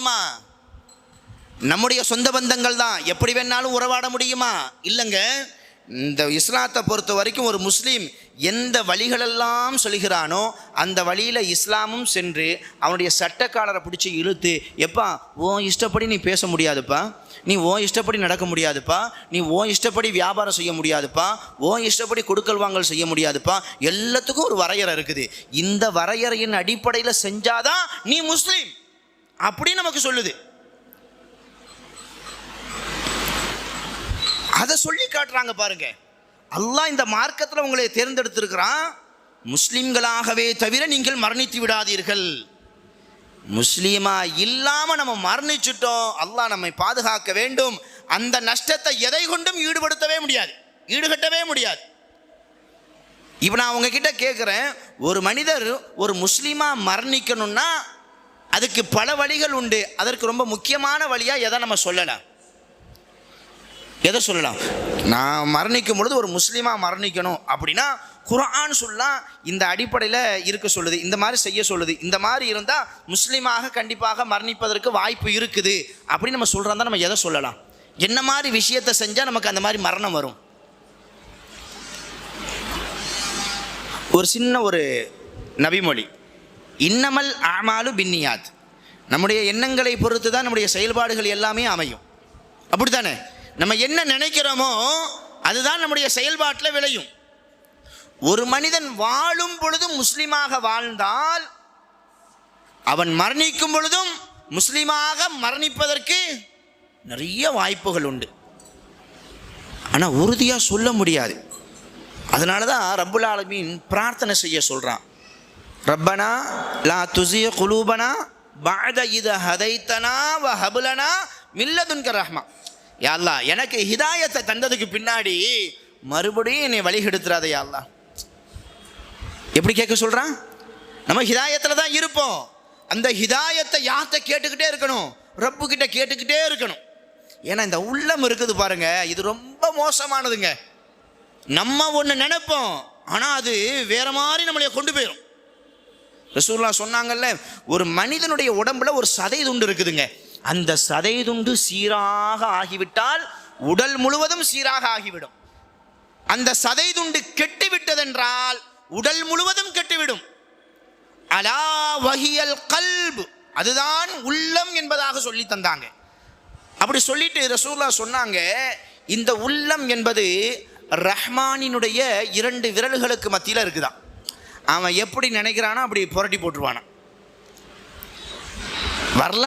முடியுமா? நம்முடைய சொந்த பந்தங்கள் தான் எப்படி வேணாலும் உறவாட முடியுமா? இல்லைங்க. இந்த இஸ்லாத்தை பொறுத்த வரைக்கும் ஒரு முஸ்லீம் எந்த வழிகளெல்லாம் சொல்கிறானோ அந்த வழியில் இஸ்லாமும் சென்று அவனுடைய சட்டக்காலரை பிடிச்சி இழுத்து, எப்பா ஓ இஷ்டப்படி நீ பேச முடியாதுப்பா, நீ ஓ இஷ்டப்படி நடக்க முடியாதுப்பா, நீ ஓ இஷ்டப்படி வியாபாரம் செய்ய முடியாதுப்பா, ஓ இஷ்டப்படி கொடுக்கல் வாங்கல் செய்ய முடியாதுப்பா, எல்லாத்துக்கும் ஒரு வரையறை இருக்குது. இந்த வரையறையின் அடிப்படையில் செஞ்சாதான் நீ முஸ்லீம் அப்படி நமக்கு சொல்லுது. அதை சொல்லி காட்டுறாங்க பாருங்க. அல்லாஹ் இந்த மார்க்கத்தில் உங்களை தேர்ந்தெடுத்திருக்கிறான். முஸ்லிம்களாகவே தவிர நீங்கள் மரணித்து விடாதீர்கள். முஸ்லீமா இல்லாமல் நம்ம மரணிச்சுட்டோம், அல்லாஹ் நம்மை பாதுகாக்க வேண்டும். அந்த நஷ்டத்தை எதை கொண்டும் ஈடுபடுத்தவே முடியாது, ஈடுகட்டவே முடியாது. இப்போ நான் உங்ககிட்ட கேட்குறேன், ஒரு மனிதர் ஒரு முஸ்லீமா மரணிக்கணும்னா அதுக்கு பல வழிகள் உண்டு. அதற்கு ரொம்ப முக்கியமான வழியாக எதை நம்ம சொல்லலாம்? எதை சொல்லலாம்? நான் மரணிக்கும் பொழுது ஒரு முஸ்லீமாக மரணிக்கணும் அப்படின்னா குர்ஆன் சொல்லலாம் இந்த அடிப்படையில் இருக்க சொல்லுது, இந்த மாதிரி செய்ய சொல்லுது, இந்த மாதிரி இருந்தால் முஸ்லீமாக கண்டிப்பாக மரணிப்பதற்கு வாய்ப்பு இருக்குது அப்படின்னு நம்ம சொல்கிறோம் தான். நம்ம எதை சொல்லலாம்? என்ன மாதிரி விஷயத்தை செஞ்சால் நமக்கு அந்த மாதிரி மரணம் வரும்? ஒரு சின்ன ஒரு நபிமொழி, இன்னமல் அமாலு பின்னியாத். நம்முடைய எண்ணங்களை பொறுத்து தான் நம்முடைய செயல்பாடுகள் எல்லாமே அமையும். அப்படித்தானே? நம்ம என்ன நினைக்கிறோமோ அதுதான் நம்முடைய செயல்பாட்டில் விளையும். ஒரு மனிதன் வாழும் பொழுதும் முஸ்லீமாக வாழ்ந்தால் அவன் மரணிக்கும் பொழுதும் முஸ்லீமாக மரணிப்பதற்கு நிறைய வாய்ப்புகள் உண்டு. ஆனால் உறுதியாக சொல்ல முடியாது. அதனால தான் ரப்புல் ஆலமீன் பிரார்த்தனை செய்ய சொல்கிறான், ரப்பனா லா துஸிய குலூபனா பஅத இத ஹதைத்தனா வ ஹப் லனா மின் லதுன்க ரஹ்மா. யா அல்லாஹ், எனக்கு ஹிதாயத்தை தந்ததுக்கு பின்னாடி மறுபடியும் என்னை வழிகெடுத்துறாதே யா அல்லாஹ். எப்படி கேட்க சொல்கிறான்? நம்ம ஹிதாயத்தில் தான் இருப்போம். அந்த ஹிதாயத்தை யார்கிட்ட கேட்டுக்கிட்டே இருக்கணும்? ரப்பு கிட்ட கேட்டுக்கிட்டே இருக்கணும். ஏன்னா இந்த உள்ளம் இருக்குது பாருங்க, இது ரொம்ப மோசமானதுங்க. நம்ம ஒன்று நினைப்போம், ஆனால் அது வேற மாதிரி நம்மளைய கொண்டு போயிடும். ரசூலுல்லாஹ் சொன்னாங்கல்ல, ஒரு மனிதனுடைய உடம்புல ஒரு சதை துண்டு இருக்குதுங்க. அந்த சதை துண்டு சீராக ஆகிவிட்டால் உடல் முழுவதும் சீராக ஆகிவிடும். அந்த சதை துண்டு கெட்டுவிட்டதென்றால் உடல் முழுவதும் கெட்டுவிடும். அலா வஹியல் கல்ப், அதுதான் உள்ளம் என்பதாக சொல்லி தந்தாங்க. அப்படி சொல்லிட்டு ரசூலுல்லாஹ் சொன்னாங்க, இந்த உள்ளம் என்பது ரஹ்மானினுடைய 2 விரல்களுக்கு மத்தியில் இருக்குதான். அவன் எப்படி நினைக்கிறானோ அப்படி புரட்டி போட்டுருவானா. வரல